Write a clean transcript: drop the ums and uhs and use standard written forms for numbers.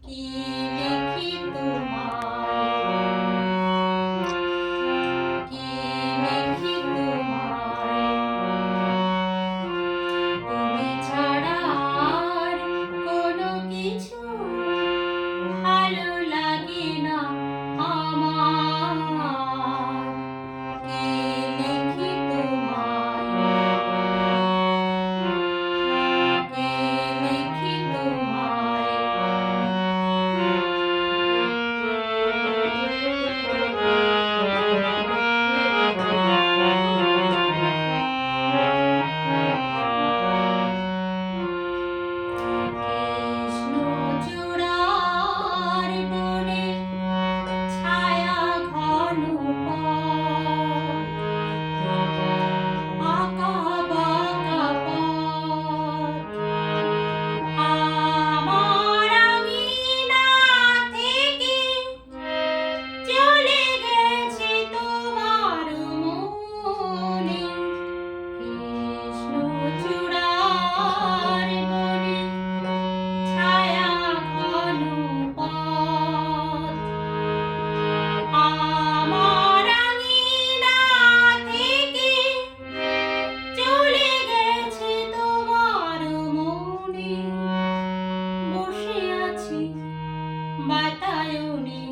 কি লিখি তোমায়, কি লিখি তোমায়, তুমি ছাড়া আর কোনো কিছু ভালো লাগে না আমার। কি লিখি তোমায়, কি লিখি কৃষ্ণচূড়ার বনে ছায়া ঘন পথ, আঁকা বাঁকা পথ, আমার আঙিনা থেকে চলে গেছে তোমার মনে। কৃষ্ণচূড়ার বনে ছায়া ঘন পথ, আমার আঙিনা থেকে চলে গেছে তোমার মনে। বসে আছি বাতায়নে